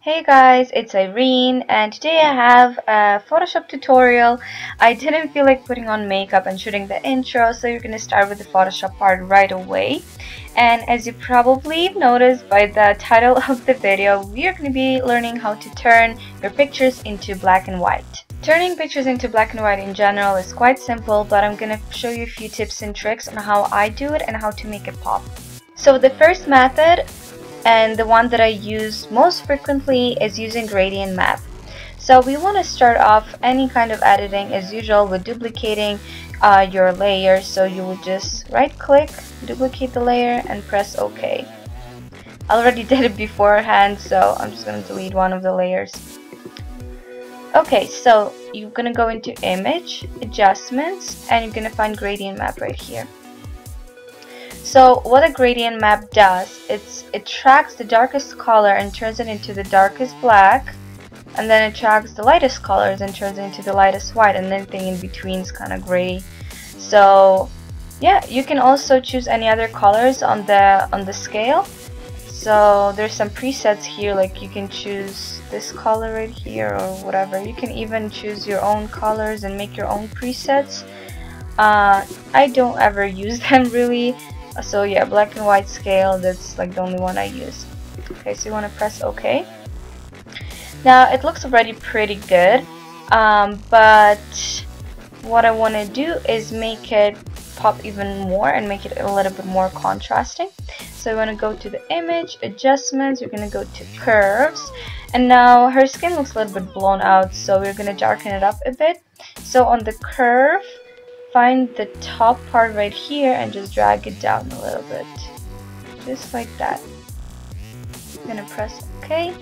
Hey guys, it's Irene and today I have a Photoshop tutorial. I didn't feel like putting on makeup and shooting the intro, so you're going to start with the Photoshop part right away. And as you probably noticed by the title of the video, we are going to be learning how to turn your pictures into black and white. Turning pictures into black and white in general is quite simple, but I'm going to show you a few tips and tricks on how I do it and how to make it pop. So the first method, and the one that I use most frequently, is using gradient map. So we want to start off any kind of editing as usual with duplicating your layer. So you will just right click, duplicate the layer and press OK. I already did it beforehand, so I'm just going to delete one of the layers. Okay, so you're going to go into image, adjustments, and you're going to find gradient map right here. So what a gradient map does, it tracks the darkest color and turns it into the darkest black, and then it tracks the lightest colors and turns it into the lightest white, and anything in between is kind of gray. So yeah, you can also choose any other colors on the scale. So there's some presets here, like you can choose this color right here or whatever. You can even choose your own colors and make your own presets. I don't ever use them really. So yeah, black and white scale, that's like the only one I use. Okay, so you want to press OK. Now it looks already pretty good, but what I want to do is make it pop even more and make it a little bit more contrasting. So you want to go to the image, adjustments, you're going to go to curves, and now her skin looks a little bit blown out, so we're going to darken it up a bit. So on the curve, find the top part right here and just drag it down a little bit, just like that. I'm gonna press OK.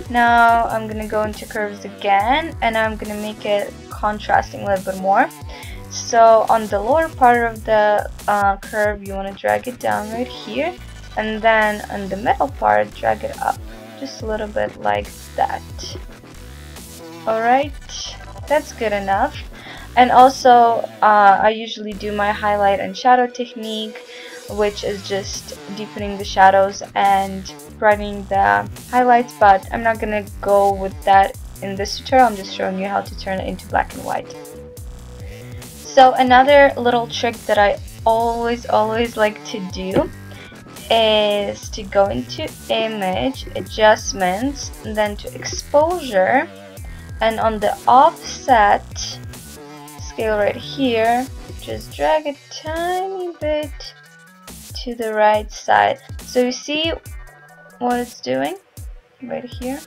Now I'm gonna go into curves again, and I'm gonna make it contrasting a little bit more. So on the lower part of the curve, you want to drag it down right here, and then on the middle part, drag it up just a little bit like that. Alright, that's good enough. And also I usually do my highlight and shadow technique, which is just deepening the shadows and brightening the highlights, but I'm not gonna go with that in this tutorial. I'm just showing you how to turn it into black and white. So another little trick that I always like to do is to go into image, adjustments, and then to exposure, and on the offset scale right here, just drag a tiny bit to the right side. So you see what it's doing right here?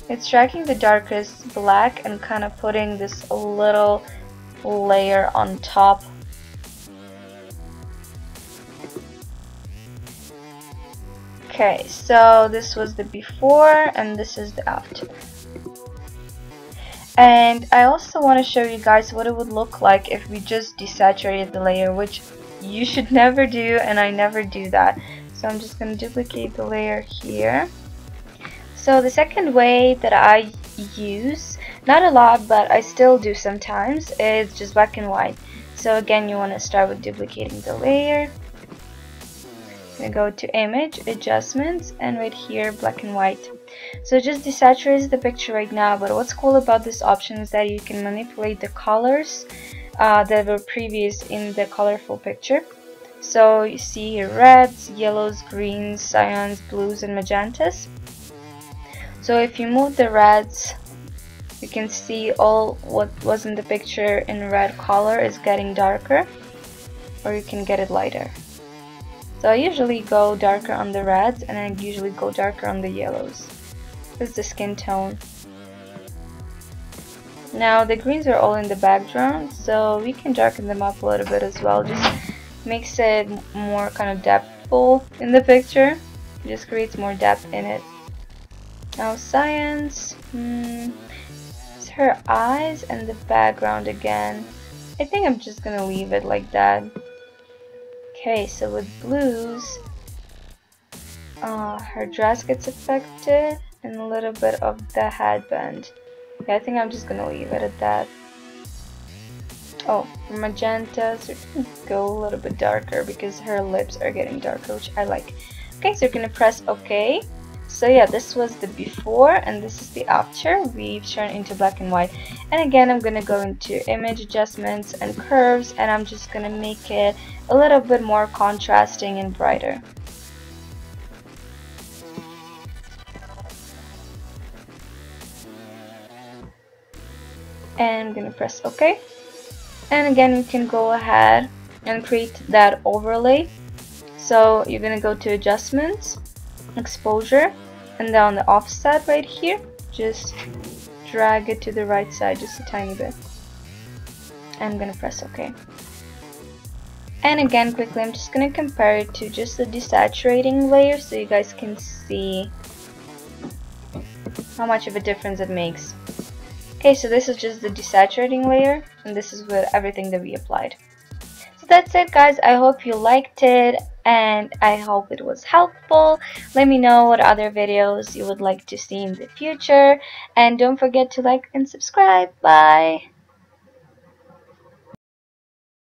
It's tracking the darkest black and kind of putting this little layer on top. Okay, so this was the before and this is the after. And I also want to show you guys what it would look like if we just desaturated the layer, which you should never do, and I never do that. So I'm just going to duplicate the layer here. So the second way that I use, not a lot but I still do sometimes, is just black and white. So again, you want to start with duplicating the layer. I'm going to go to image, adjustments, and right here black and white. So it just desaturates the picture right now, but what's cool about this option is that you can manipulate the colors that were previous in the colorful picture. So you see here reds, yellows, greens, cyans, blues, and magentas. So if you move the reds, you can see all what was in the picture in red color is getting darker, or you can get it lighter. So I usually go darker on the reds, and I usually go darker on the yellows. This is the skin tone. Now the greens are all in the background, so we can darken them up a little bit as well. Just makes it more kind of depthful in the picture. It just creates more depth in it. Now cyans, it's her eyes and the background again. I think I'm just gonna leave it like that. Okay, so with blues, her dress gets affected and a little bit of the headband. Yeah, I think I'm just gonna leave it at that. Oh, magenta, so you can go a little bit darker because her lips are getting darker, which I like. Okay, so you're gonna press OK. So yeah, this was the before and this is the after. We've turned into black and white. And again, I'm gonna go into image adjustments and curves, and I'm just gonna make it a little bit more contrasting and brighter. And I'm gonna press OK. And again, you can go ahead and create that overlay. So you're gonna go to adjustments, exposure, and then on the offset right here, just drag it to the right side just a tiny bit. And I'm gonna press OK. And again, quickly, I'm just gonna compare it to just the desaturating layer so you guys can see how much of a difference it makes. Okay, so this is just the desaturating layer, and this is with everything that we applied. So that's it, guys. I hope you liked it, and I hope it was helpful. Let me know what other videos you would like to see in the future, and don't forget to like and subscribe. Bye!